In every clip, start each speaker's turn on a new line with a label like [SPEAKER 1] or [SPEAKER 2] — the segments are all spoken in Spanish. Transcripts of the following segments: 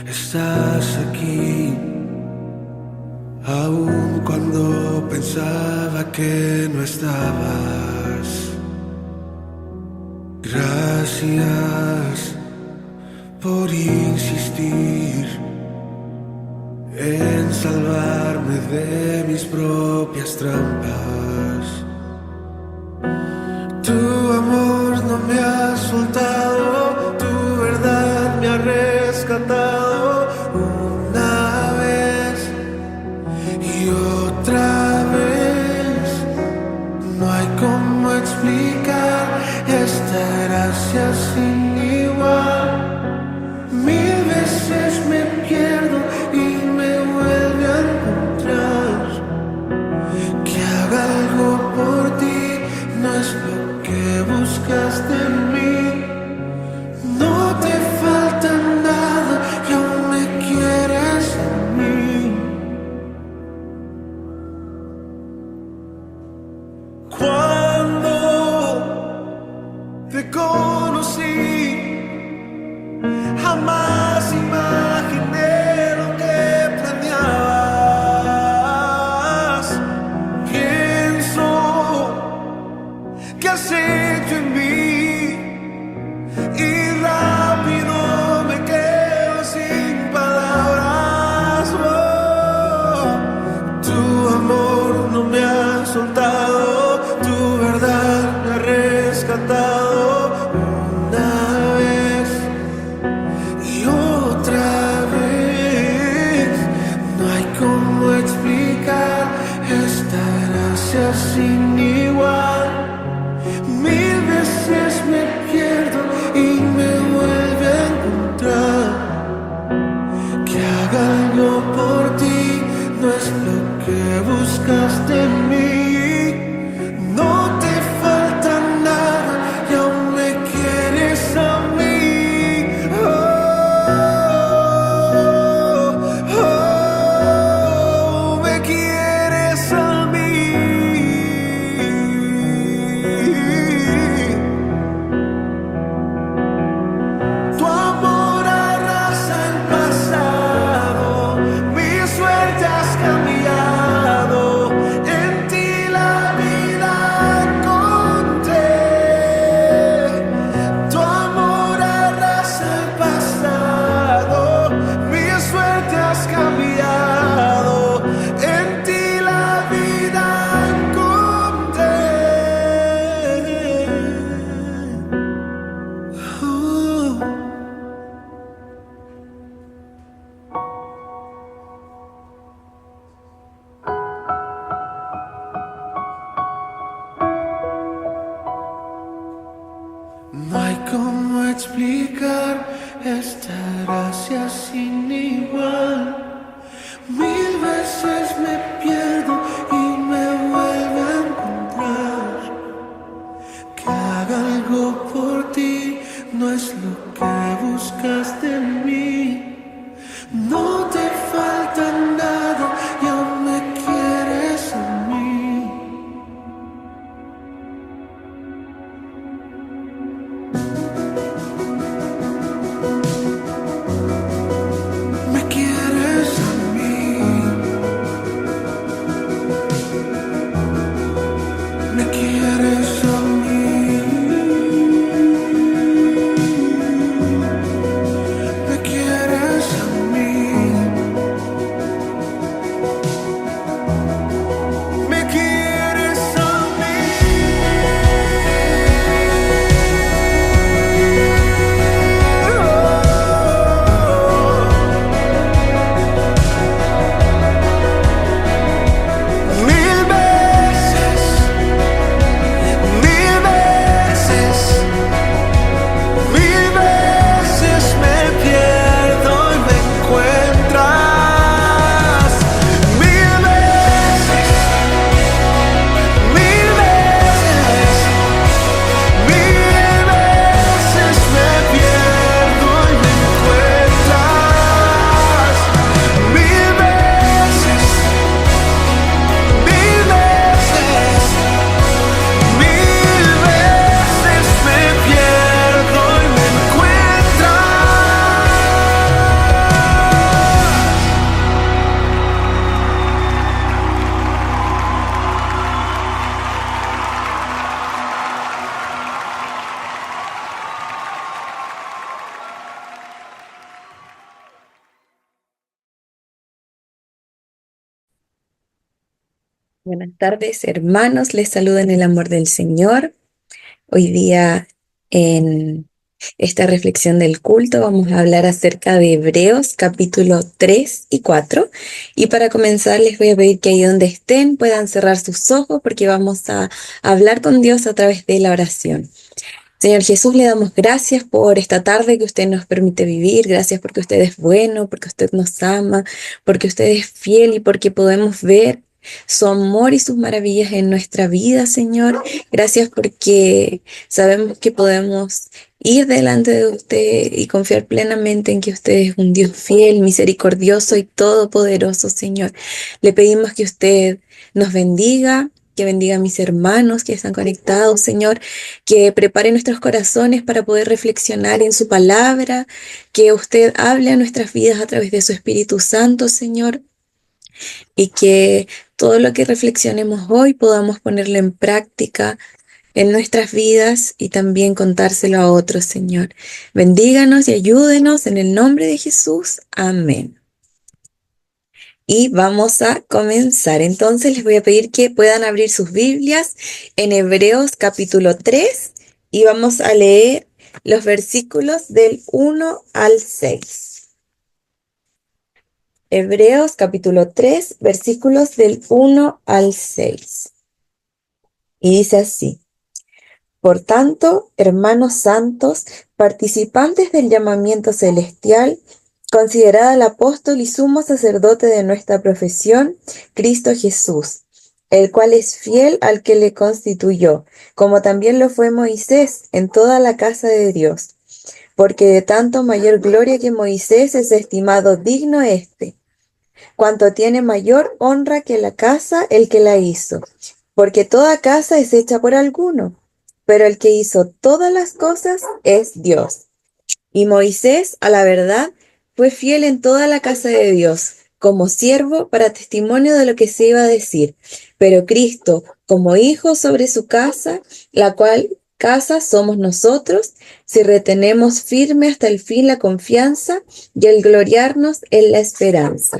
[SPEAKER 1] Estás aquí, aun cuando pensaba que no estabas. Gracias por insistir en salvarme de mis propias trampas. Tu amor no me ha soltado, tu verdad me ha rescatado una vez y otra vez. No hay cómo explicar esta gracia sin igual. Mil veces me pierdo y me vuelve a encontrar. Que haga algo por ti no es lo que buscaste en mí. No te falta nada y aún me quieres a mí. Cuando te conocí, jamás imaginé lo que planeabas. Pienso que has hecho en mí y rápido me quedo sin palabras. Oh, tu amor no me ha soltado, tu verdad me ha rescatado una vez y otra vez. No hay cómo explicar esta gracia sin igual. Mil veces me pierdo y me vuelve a encontrar. Que haga algo por ti no es lo que buscaste en mí. No te falta nada y aún me quieres a mí. Oh, oh, me quieres a mí. Tu amor arrasa el pasado, mi suerte has cambiado. En ti la vida encontré. Tu amor arrasa el pasado, mi suerte has cambiado. En ti la vida encontré. No hay cómo explicar esta gracia sin igual. Mil veces me pierdo y me vuelve a encontrar. Que haga algo por ti no es lo que buscaste en mí. No te falta nada y aún me quieres a mí. Me quieres
[SPEAKER 2] Buenas tardes, hermanos. Les saludo en el amor del Señor. Hoy día, en esta reflexión del culto, vamos a hablar acerca de Hebreos capítulo 3 y 4. Y para comenzar, les voy a pedir que ahí donde estén puedan cerrar sus ojos porque vamos a hablar con Dios a través de la oración. Señor Jesús, le damos gracias por esta tarde que usted nos permite vivir. Gracias porque usted es bueno, porque usted nos ama, porque usted es fiel y porque podemos ver su amor y sus maravillas en nuestra vida, Señor. Gracias porque sabemos que podemos ir delante de usted y confiar plenamente en que usted es un Dios fiel, misericordioso y todopoderoso, Señor. Le pedimos que usted nos bendiga, que bendiga a mis hermanos que están conectados, Señor, que prepare nuestros corazones para poder reflexionar en su palabra, que usted hable a nuestras vidas a través de su Espíritu Santo, Señor, y que todo lo que reflexionemos hoy podamos ponerlo en práctica en nuestras vidas y también contárselo a otros, Señor. Bendíganos y ayúdenos en el nombre de Jesús. Amén. Y vamos a comenzar. Entonces les voy a pedir que puedan abrir sus Biblias en Hebreos capítulo 3 y vamos a leer los versículos del 1 al 6. Hebreos capítulo 3, versículos del 1 al 6. Y dice así: Por tanto, hermanos santos, participantes del llamamiento celestial, considerad al apóstol y sumo sacerdote de nuestra profesión, Cristo Jesús, el cual es fiel al que le constituyó, como también lo fue Moisés en toda la casa de Dios. Porque de tanto mayor gloria que Moisés es estimado digno este, cuanto tiene mayor honra que la casa el que la hizo, porque toda casa es hecha por alguno, pero el que hizo todas las cosas es Dios. Y Moisés, a la verdad, fue fiel en toda la casa de Dios, como siervo para testimonio de lo que se iba a decir, pero Cristo como hijo sobre su casa, la cual casa somos nosotros, si retenemos firme hasta el fin la confianza y el gloriarnos en la esperanza.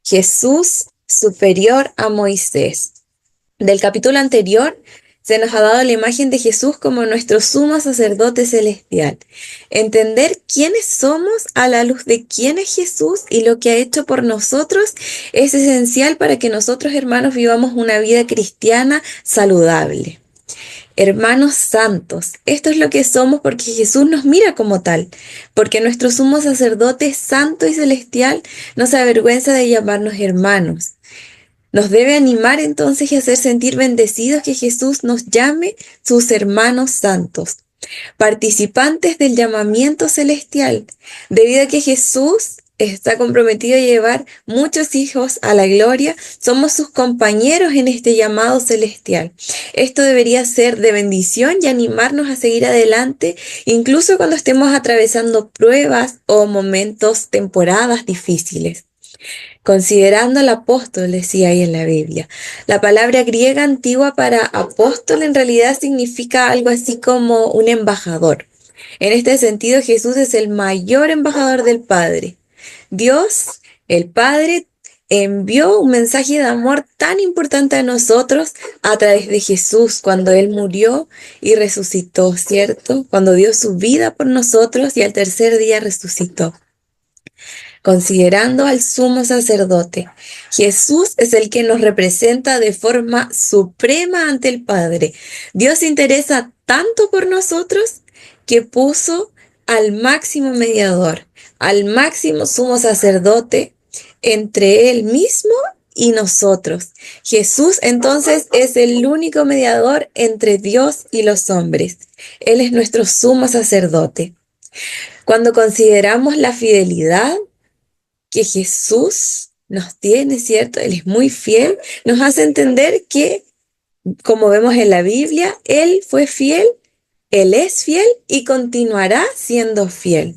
[SPEAKER 2] Jesús superior a Moisés. Del capítulo anterior se nos ha dado la imagen de Jesús como nuestro sumo sacerdote celestial. Entender quiénes somos a la luz de quién es Jesús y lo que ha hecho por nosotros es esencial para que nosotros, hermanos, vivamos una vida cristiana saludable. Hermanos santos, esto es lo que somos porque Jesús nos mira como tal, porque nuestro sumo sacerdote santo y celestial no se avergüenza de llamarnos hermanos. Nos debe animar entonces y hacer sentir bendecidos que Jesús nos llame sus hermanos santos, participantes del llamamiento celestial, debido a que Jesús está comprometido a llevar muchos hijos a la gloria, somos sus compañeros en este llamado celestial. Esto debería ser de bendición y animarnos a seguir adelante, incluso cuando estemos atravesando pruebas o momentos, temporadas difíciles. Considerando al apóstol, decía ahí en la Biblia. La palabra griega antigua para apóstol en realidad significa algo así como un embajador. En este sentido, Jesús es el mayor embajador del Padre. Dios, el Padre, envió un mensaje de amor tan importante a nosotros a través de Jesús cuando Él murió y resucitó, ¿cierto? Cuando dio su vida por nosotros y al tercer día resucitó. Considerando al sumo sacerdote, Jesús es el que nos representa de forma suprema ante el Padre. Dios se interesa tanto por nosotros que puso al máximo mediador, al máximo sumo sacerdote entre Él mismo y nosotros. Jesús entonces es el único mediador entre Dios y los hombres. Él es nuestro sumo sacerdote. Cuando consideramos la fidelidad que Jesús nos tiene, ¿cierto? Él es muy fiel, nos hace entender que, como vemos en la Biblia, Él fue fiel, Él es fiel y continuará siendo fiel.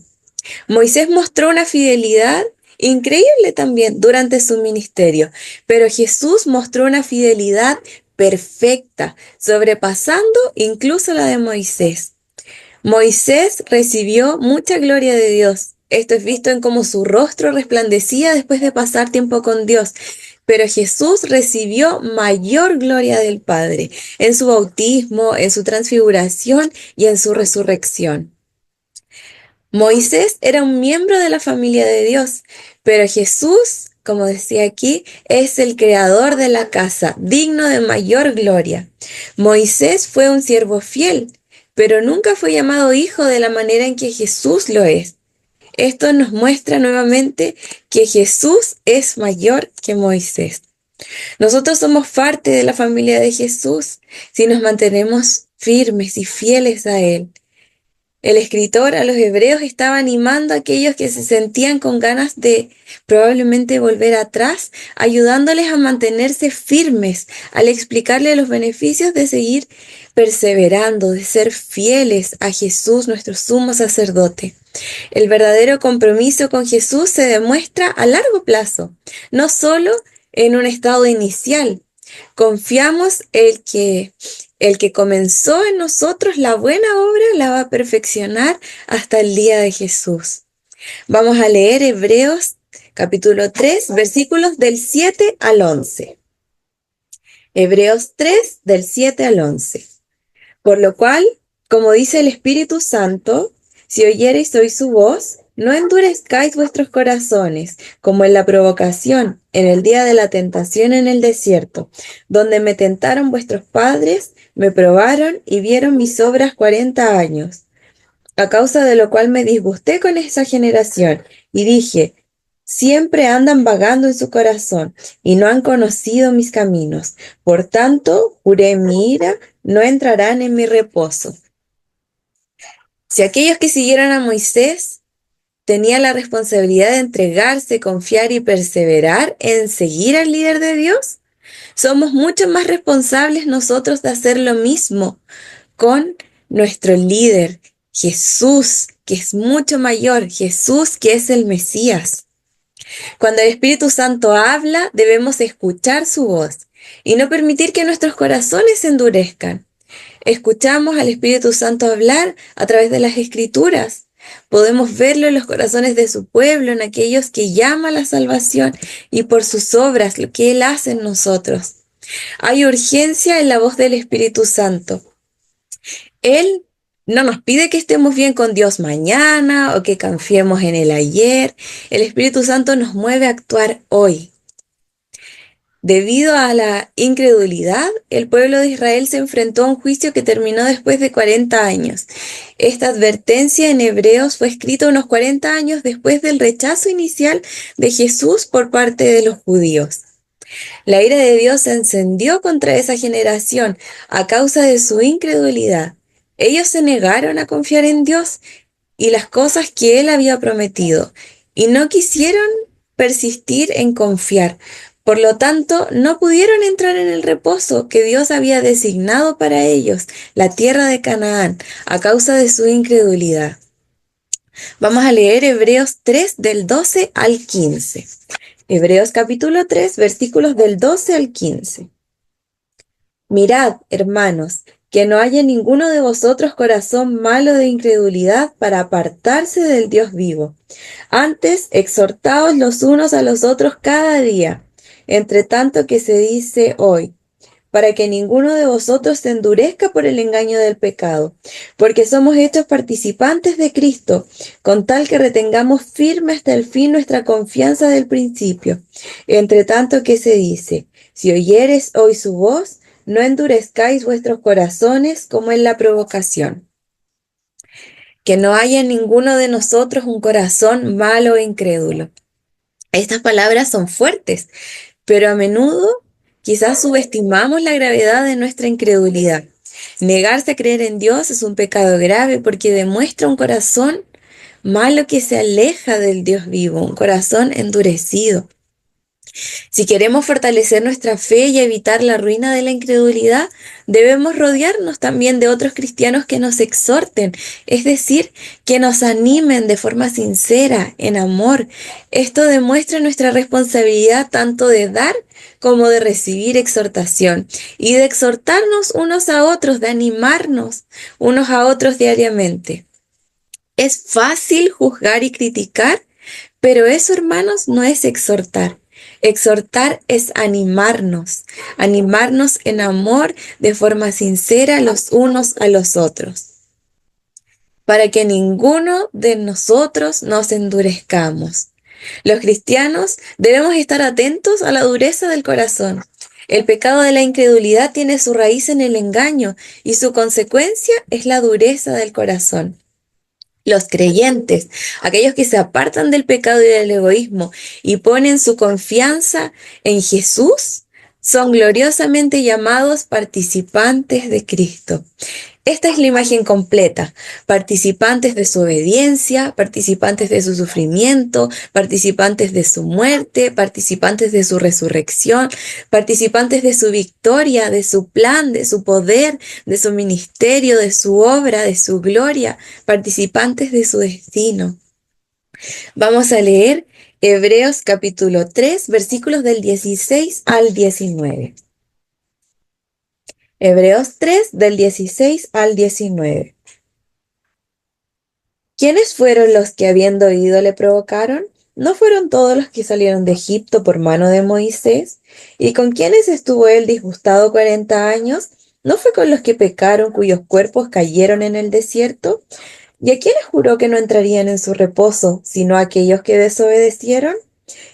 [SPEAKER 2] Moisés mostró una fidelidad increíble también durante su ministerio, pero Jesús mostró una fidelidad perfecta, sobrepasando incluso la de Moisés. Moisés recibió mucha gloria de Dios. Esto es visto en cómo su rostro resplandecía después de pasar tiempo con Dios. pero Jesús recibió mayor gloria del Padre en su bautismo, en su transfiguración y en su resurrección. Moisés era un miembro de la familia de Dios, pero Jesús, como decía aquí, es el creador de la casa, digno de mayor gloria. Moisés fue un siervo fiel, pero nunca fue llamado hijo de la manera en que Jesús lo es. Esto nos muestra nuevamente que Jesús es mayor que Moisés. Nosotros somos parte de la familia de Jesús si nos mantenemos firmes y fieles a Él. El escritor a los hebreos estaba animando a aquellos que se sentían con ganas de probablemente volver atrás, ayudándoles a mantenerse firmes al explicarles los beneficios de seguir perseverando, de ser fieles a Jesús, nuestro sumo sacerdote. El verdadero compromiso con Jesús se demuestra a largo plazo, no solo en un estado inicial. Confiamos el que comenzó en nosotros la buena obra la va a perfeccionar hasta el día de Jesús. Vamos a leer Hebreos capítulo 3, versículos del 7 al 11. Hebreos 3, del 7 al 11. Por lo cual, como dice el Espíritu Santo, si oyereis hoy su voz, no endurezcáis vuestros corazones, como en la provocación, en el día de la tentación en el desierto, donde me tentaron vuestros padres, me probaron y vieron mis obras 40 años. A causa de lo cual me disgusté con esa generación, y dije, siempre andan vagando en su corazón, y no han conocido mis caminos. Por tanto, juré en mi ira, no entrarán en mi reposo. Si aquellos que siguieron a Moisés tenían la responsabilidad de entregarse, confiar y perseverar en seguir al líder de Dios, somos mucho más responsables nosotros de hacer lo mismo con nuestro líder, Jesús, que es mucho mayor, Jesús, que es el Mesías. Cuando el Espíritu Santo habla, debemos escuchar su voz y no permitir que nuestros corazones se endurezcan. Escuchamos al Espíritu Santo hablar a través de las Escrituras. Podemos verlo en los corazones de su pueblo, en aquellos que llama a la salvación y por sus obras, lo que Él hace en nosotros. Hay urgencia en la voz del Espíritu Santo. Él no nos pide que estemos bien con Dios mañana o que confiemos en el ayer. El Espíritu Santo nos mueve a actuar hoy. Debido a la incredulidad, el pueblo de Israel se enfrentó a un juicio que terminó después de 40 años. Esta advertencia en Hebreos fue escrita unos 40 años después del rechazo inicial de Jesús por parte de los judíos. La ira de Dios se encendió contra esa generación a causa de su incredulidad. Ellos se negaron a confiar en Dios y las cosas que Él había prometido, y no quisieron persistir en confiar. Por lo tanto, no pudieron entrar en el reposo que Dios había designado para ellos, la tierra de Canaán, a causa de su incredulidad. Vamos a leer Hebreos 3 del 12 al 15. Hebreos capítulo 3, versículos del 12 al 15. Mirad, hermanos, que no haya en ninguno de vosotros corazón malo de incredulidad para apartarse del Dios vivo. Antes, exhortaos los unos a los otros cada día, entre tanto que se dice hoy, para que ninguno de vosotros se endurezca por el engaño del pecado, porque somos hechos participantes de Cristo, con tal que retengamos firme hasta el fin nuestra confianza del principio. Entre tanto que se dice, si oyeres hoy su voz, no endurezcáis vuestros corazones como en la provocación. Que no haya en ninguno de nosotros un corazón malo e incrédulo. Estas palabras son fuertes, pero a menudo quizás subestimamos la gravedad de nuestra incredulidad. Negarse a creer en Dios es un pecado grave porque demuestra un corazón malo que se aleja del Dios vivo, un corazón endurecido. Si queremos fortalecer nuestra fe y evitar la ruina de la incredulidad, debemos rodearnos también de otros cristianos que nos exhorten, es decir, que nos animen de forma sincera, en amor. Esto demuestra nuestra responsabilidad tanto de dar como de recibir exhortación y de exhortarnos unos a otros, de animarnos unos a otros diariamente. Es fácil juzgar y criticar, pero eso, hermanos, no es exhortar. Exhortar es animarnos en amor de forma sincera los unos a los otros, para que ninguno de nosotros nos endurezcamos. Los cristianos debemos estar atentos a la dureza del corazón. El pecado de la incredulidad tiene su raíz en el engaño y su consecuencia es la dureza del corazón. Los creyentes, aquellos que se apartan del pecado y del egoísmo y ponen su confianza en Jesús, son gloriosamente llamados participantes de Cristo. Esta es la imagen completa: participantes de su obediencia, participantes de su sufrimiento, participantes de su muerte, participantes de su resurrección, participantes de su victoria, de su plan, de su poder, de su ministerio, de su obra, de su gloria, participantes de su destino. Vamos a leer Hebreos capítulo 3, versículos del 16 al 19. Hebreos 3, del 16 al 19. ¿Quiénes fueron los que habiendo oído le provocaron? ¿No fueron todos los que salieron de Egipto por mano de Moisés? ¿Y con quiénes estuvo él disgustado 40 años? ¿No fue con los que pecaron, cuyos cuerpos cayeron en el desierto? ¿Y a quiénes juró que no entrarían en su reposo, sino a aquellos que desobedecieron?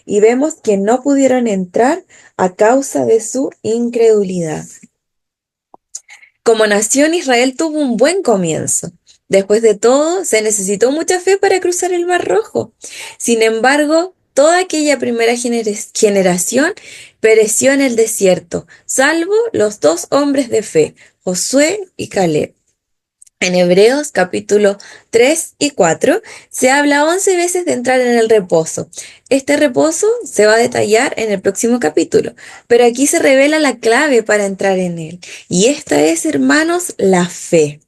[SPEAKER 2] Y vemos que no pudieron entrar a causa de su incredulidad. Como nación, Israel tuvo un buen comienzo. Después de todo, se necesitó mucha fe para cruzar el Mar Rojo. Sin embargo, toda aquella primera generación pereció en el desierto, salvo los 2 hombres de fe, Josué y Caleb. En Hebreos capítulo 3 y 4 se habla 11 veces de entrar en el reposo. Este reposo se va a detallar en el próximo capítulo, pero aquí se revela la clave para entrar en él. Y esta es, hermanos, la fe.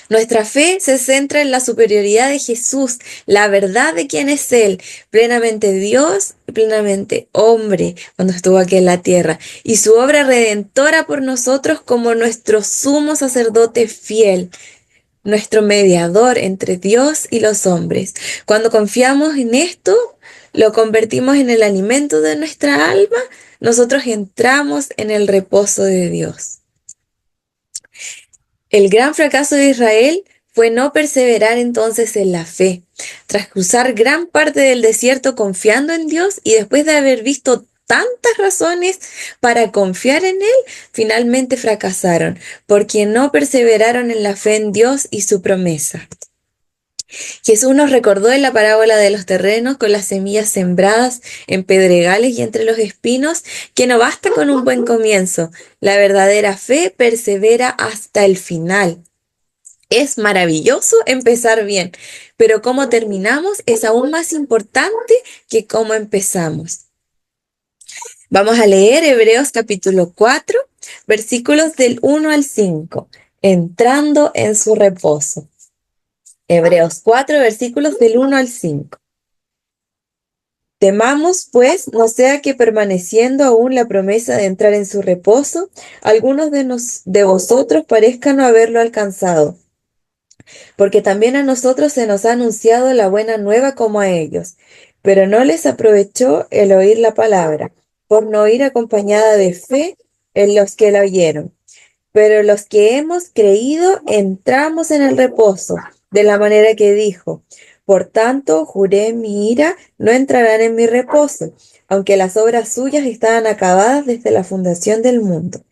[SPEAKER 2] Nuestra fe se centra en la superioridad de Jesús, la verdad de quién es Él, plenamente Dios y plenamente hombre cuando estuvo aquí en la tierra, y su obra redentora por nosotros como nuestro sumo sacerdote fiel, nuestro mediador entre Dios y los hombres. Cuando confiamos en esto, lo convertimos en el alimento de nuestra alma, nosotros entramos en el reposo de Dios. El gran fracaso de Israel fue no perseverar entonces en la fe. Tras cruzar gran parte del desierto confiando en Dios y después de haber visto tantas razones para confiar en Él, finalmente fracasaron, porque no perseveraron en la fe en Dios y su promesa. Jesús nos recordó en la parábola de los terrenos con las semillas sembradas en pedregales y entre los espinos que no basta con un buen comienzo. La verdadera fe persevera hasta el final. Es maravilloso empezar bien, pero cómo terminamos es aún más importante que cómo empezamos. Vamos a leer Hebreos capítulo 4, versículos del 1 al 5, entrando en su reposo. Hebreos 4, versículos del 1 al 5. Temamos, pues, no sea que permaneciendo aún la promesa de entrar en su reposo, algunos de vosotros parezcan no haberlo alcanzado. Porque también a nosotros se nos ha anunciado la buena nueva como a ellos, pero no les aprovechó el oír la palabra, por no ir acompañada de fe en los que la oyeron. Pero los que hemos creído entramos en el reposo, de la manera que dijo: por tanto, juré en mi ira, no entrarán en mi reposo, aunque las obras suyas estaban acabadas desde la fundación del mundo.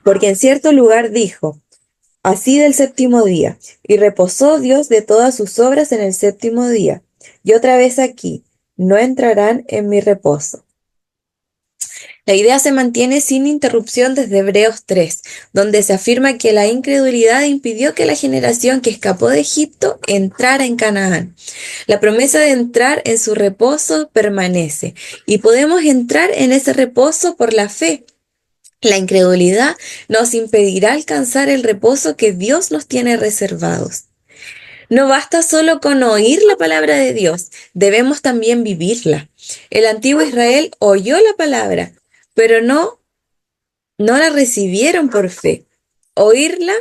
[SPEAKER 2] Porque en cierto lugar dijo: así del séptimo día, y reposó Dios de todas sus obras en el séptimo día. Y otra vez aquí: no entrarán en mi reposo. La idea se mantiene sin interrupción desde Hebreos 3, donde se afirma que la incredulidad impidió que la generación que escapó de Egipto entrara en Canaán. La promesa de entrar en su reposo permanece, y podemos entrar en ese reposo por la fe. La incredulidad nos impedirá alcanzar el reposo que Dios nos tiene reservados. No basta solo con oír la palabra de Dios, debemos también vivirla. El antiguo Israel oyó la palabra, pero no la recibieron por fe. Oírla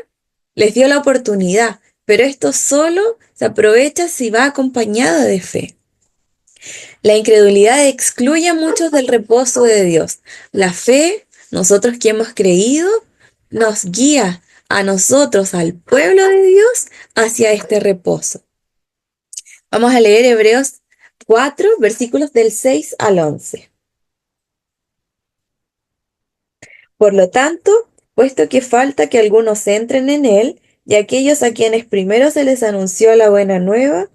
[SPEAKER 2] les dio la oportunidad, pero esto solo se aprovecha si va acompañada de fe. La incredulidad excluye a muchos del reposo de Dios. La fe, nosotros que hemos creído, nos guía a nosotros, al pueblo de Dios, hacia este reposo. Vamos a leer Hebreos 4, versículos del 6 al 11. Por lo tanto, puesto que falta que algunos entren en él, y aquellos a quienes primero se les anunció la buena nueva,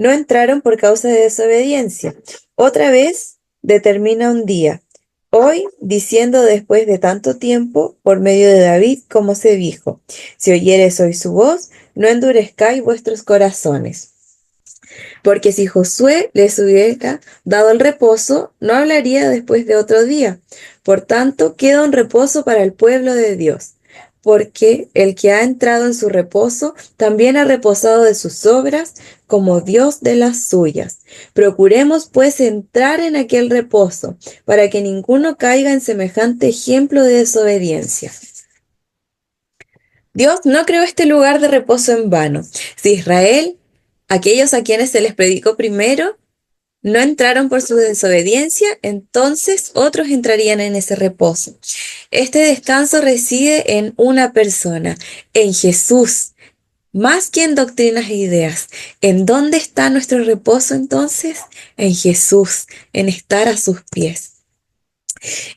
[SPEAKER 2] no entraron por causa de desobediencia. Otra vez determina un día, hoy, diciendo después de tanto tiempo, por medio de David, como se dijo, si oyereis hoy su voz, no endurezcáis vuestros corazones. Porque si Josué les hubiera dado el reposo, no hablaría después de otro día. Por tanto, queda un reposo para el pueblo de Dios. Porque el que ha entrado en su reposo también ha reposado de sus obras, como Dios de las suyas. Procuremos pues entrar en aquel reposo, para que ninguno caiga en semejante ejemplo de desobediencia. Dios no creó este lugar de reposo en vano. Si Israel, aquellos a quienes se les predicó primero, no entraron por su desobediencia, entonces otros entrarían en ese reposo. Este descanso reside en una persona, en Jesús, más que en doctrinas e ideas. ¿En dónde está nuestro reposo entonces? En Jesús, en estar a sus pies.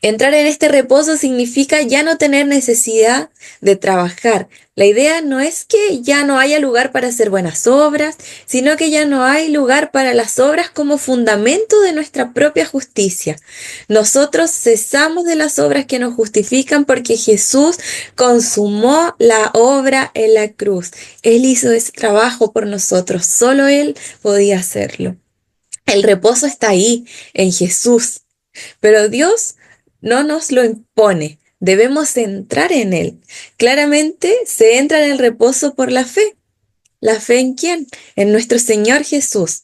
[SPEAKER 2] Entrar en este reposo significa ya no tener necesidad de trabajar. La idea no es que ya no haya lugar para hacer buenas obras, sino que ya no hay lugar para las obras como fundamento de nuestra propia justicia. Nosotros cesamos de las obras que nos justifican porque Jesús consumó la obra en la cruz. Él hizo ese trabajo por nosotros, solo Él podía hacerlo. El reposo está ahí, en Jesús. Pero Dios no nos lo impone, debemos entrar en Él. Claramente se entra en el reposo por la fe. ¿La fe en quién? En nuestro Señor Jesús.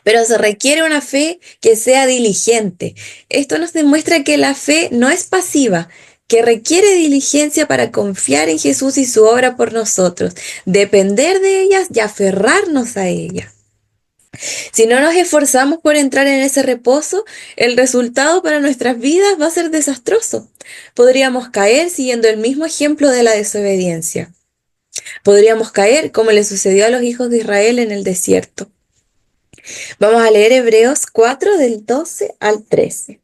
[SPEAKER 2] Pero se requiere una fe que sea diligente. Esto nos demuestra que la fe no es pasiva, que requiere diligencia para confiar en Jesús y su obra por nosotros, depender de ellas y aferrarnos a ella. Si no nos esforzamos por entrar en ese reposo, el resultado para nuestras vidas va a ser desastroso. Podríamos caer siguiendo el mismo ejemplo de la desobediencia. Podríamos caer como le sucedió a los hijos de Israel en el desierto. Vamos a leer Hebreos 4 del 12 al 13.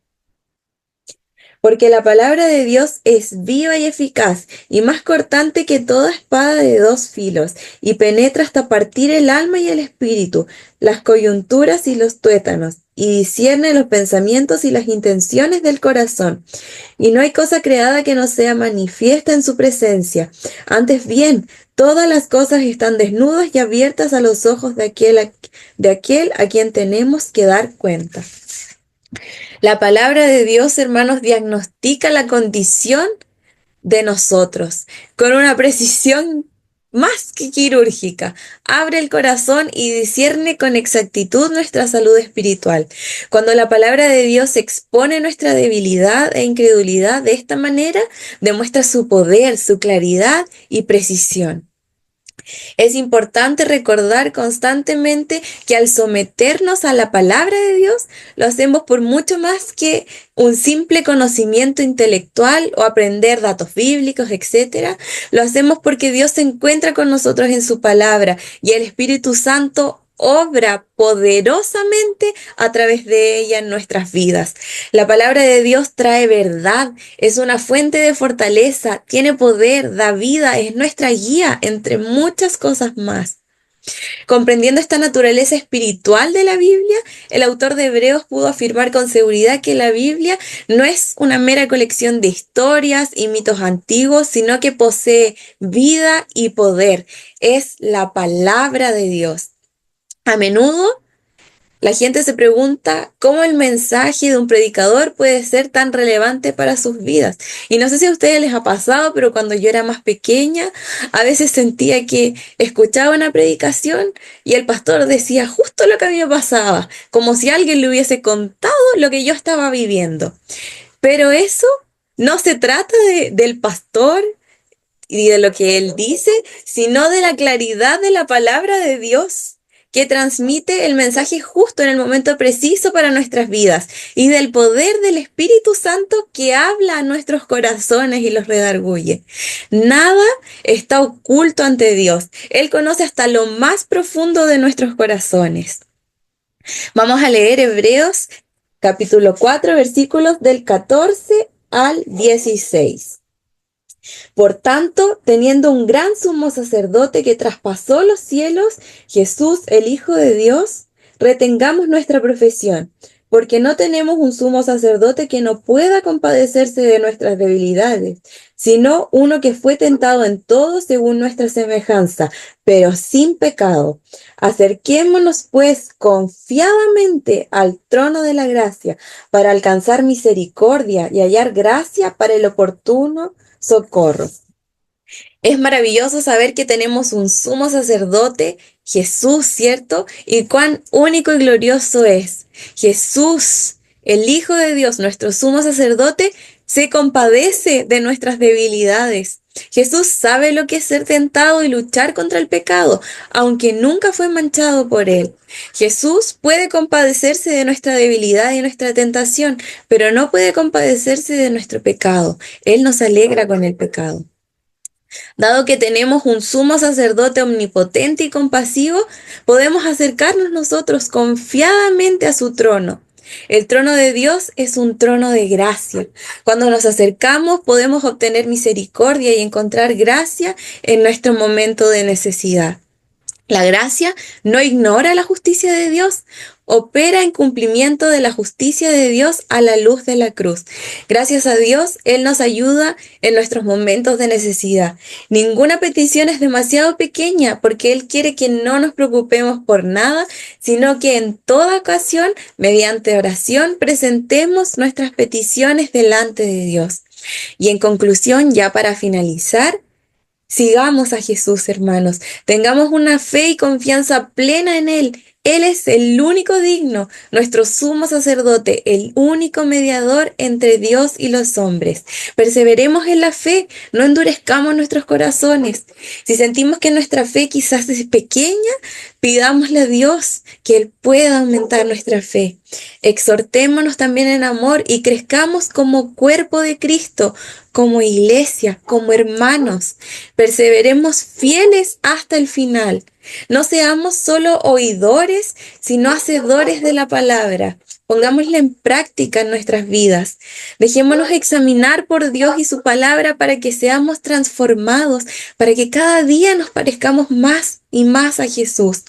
[SPEAKER 2] Porque la palabra de Dios es viva y eficaz, y más cortante que toda espada de dos filos, y penetra hasta partir el alma y el espíritu, las coyunturas y los tuétanos, y discierne los pensamientos y las intenciones del corazón. Y no hay cosa creada que no sea manifiesta en su presencia. Antes bien, todas las cosas están desnudas y abiertas a los ojos de aquel a quien tenemos que dar cuenta. La palabra de Dios, hermanos, diagnostica la condición de nosotros con una precisión más que quirúrgica. Abre el corazón y discierne con exactitud nuestra salud espiritual. Cuando la palabra de Dios expone nuestra debilidad e incredulidad de esta manera, demuestra su poder, su claridad y precisión. Es importante recordar constantemente que al someternos a la palabra de Dios, lo hacemos por mucho más que un simple conocimiento intelectual o aprender datos bíblicos, etc. Lo hacemos porque Dios se encuentra con nosotros en su palabra y el Espíritu Santo obra poderosamente a través de ella en nuestras vidas. La palabra de Dios trae verdad, es una fuente de fortaleza, tiene poder, da vida, es nuestra guía, entre muchas cosas más. Comprendiendo esta naturaleza espiritual de la Biblia, el autor de Hebreos pudo afirmar con seguridad que la Biblia no es una mera colección de historias y mitos antiguos, sino que posee vida y poder. Es la palabra de Dios. A menudo la gente se pregunta cómo el mensaje de un predicador puede ser tan relevante para sus vidas. Y no sé si a ustedes les ha pasado, pero cuando yo era más pequeña, a veces sentía que escuchaba una predicación y el pastor decía justo lo que a mí me pasaba, como si alguien le hubiese contado lo que yo estaba viviendo. Pero eso no se trata del pastor y de lo que él dice, sino de la claridad de la palabra de Dios, que transmite el mensaje justo en el momento preciso para nuestras vidas, y del poder del Espíritu Santo que habla a nuestros corazones y los redarguye. Nada está oculto ante Dios. Él conoce hasta lo más profundo de nuestros corazones. Vamos a leer Hebreos capítulo 4, versículos del 14 al 16. Por tanto, teniendo un gran sumo sacerdote que traspasó los cielos, Jesús, el Hijo de Dios, retengamos nuestra profesión, porque no tenemos un sumo sacerdote que no pueda compadecerse de nuestras debilidades, sino uno que fue tentado en todo según nuestra semejanza, pero sin pecado. Acerquémonos, pues, confiadamente al trono de la gracia, para alcanzar misericordia y hallar gracia para el oportuno socorro. Es maravilloso saber que tenemos un sumo sacerdote, Jesús, ¿cierto? Y cuán único y glorioso es. Jesús, el Hijo de Dios, nuestro sumo sacerdote, se compadece de nuestras debilidades. Jesús sabe lo que es ser tentado y luchar contra el pecado, aunque nunca fue manchado por él. Jesús puede compadecerse de nuestra debilidad y nuestra tentación, pero no puede compadecerse de nuestro pecado. Él nos alegra con el pecado. Dado que tenemos un sumo sacerdote omnipotente y compasivo, podemos acercarnos nosotros confiadamente a su trono. El trono de Dios es un trono de gracia. Cuando nos acercamos podemos obtener misericordia y encontrar gracia en nuestro momento de necesidad. La gracia no ignora la justicia de Dios, opera en cumplimiento de la justicia de Dios a la luz de la cruz. Gracias a Dios, Él nos ayuda en nuestros momentos de necesidad. Ninguna petición es demasiado pequeña porque Él quiere que no nos preocupemos por nada, sino que en toda ocasión, mediante oración, presentemos nuestras peticiones delante de Dios. Y en conclusión, ya para finalizar, sigamos a Jesús, hermanos. Tengamos una fe y confianza plena en Él. Él es el único digno, nuestro sumo sacerdote, el único mediador entre Dios y los hombres. Perseveremos en la fe, no endurezcamos nuestros corazones. Si sentimos que nuestra fe quizás es pequeña, pidámosle a Dios que Él pueda aumentar nuestra fe. Exhortémonos también en amor y crezcamos como cuerpo de Cristo, como iglesia, como hermanos. Perseveremos fieles hasta el final. No seamos solo oidores, sino hacedores de la palabra. Pongámosla en práctica en nuestras vidas. Dejémonos examinar por Dios y su palabra para que seamos transformados, para que cada día nos parezcamos más y más a Jesús.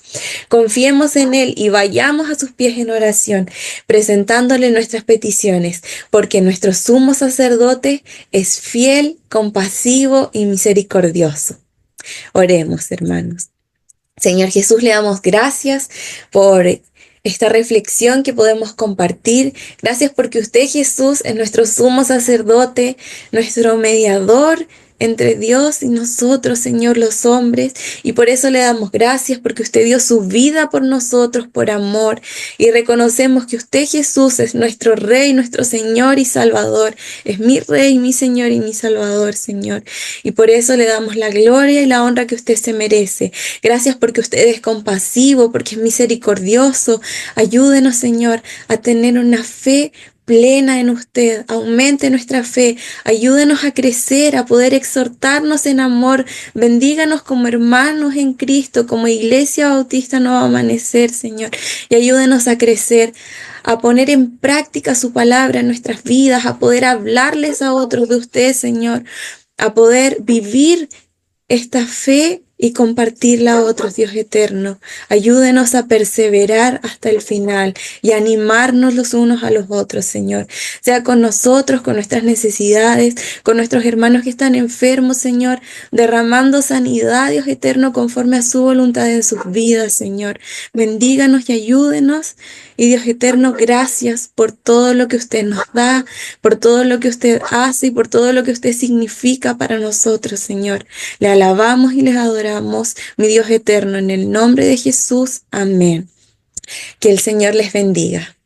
[SPEAKER 2] Confiemos en Él y vayamos a sus pies en oración, presentándole nuestras peticiones, porque nuestro sumo sacerdote es fiel, compasivo y misericordioso. Oremos, hermanos. Señor Jesús, le damos gracias por esta reflexión que podemos compartir. Gracias porque usted, Jesús, es nuestro sumo sacerdote, nuestro mediador entre Dios y nosotros, Señor, los hombres, y por eso le damos gracias porque usted dio su vida por nosotros, por amor, y reconocemos que usted, Jesús, es nuestro Rey, nuestro Señor y Salvador, es mi Rey, mi Señor y mi Salvador, Señor, y por eso le damos la gloria y la honra que usted se merece. Gracias porque usted es compasivo, porque es misericordioso. Ayúdenos, Señor, a tener una fe plena en usted, aumente nuestra fe, ayúdenos a crecer, a poder exhortarnos en amor, bendíganos como hermanos en Cristo, como Iglesia Bautista Nuevo Amanecer, Señor, y ayúdenos a crecer, a poner en práctica su palabra en nuestras vidas, a poder hablarles a otros de usted, Señor, a poder vivir esta fe y compartirla a otros, Dios eterno. Ayúdenos a perseverar hasta el final y animarnos los unos a los otros, Señor. Sea con nosotros, con nuestras necesidades, con nuestros hermanos que están enfermos, Señor, derramando sanidad, Dios eterno, conforme a su voluntad en sus vidas, Señor. Bendíganos y ayúdenos. Y Dios eterno, gracias por todo lo que usted nos da, por todo lo que usted hace y por todo lo que usted significa para nosotros, Señor. Le alabamos y les adoramos, mi Dios eterno, en el nombre de Jesús. Amén. Que el Señor les bendiga.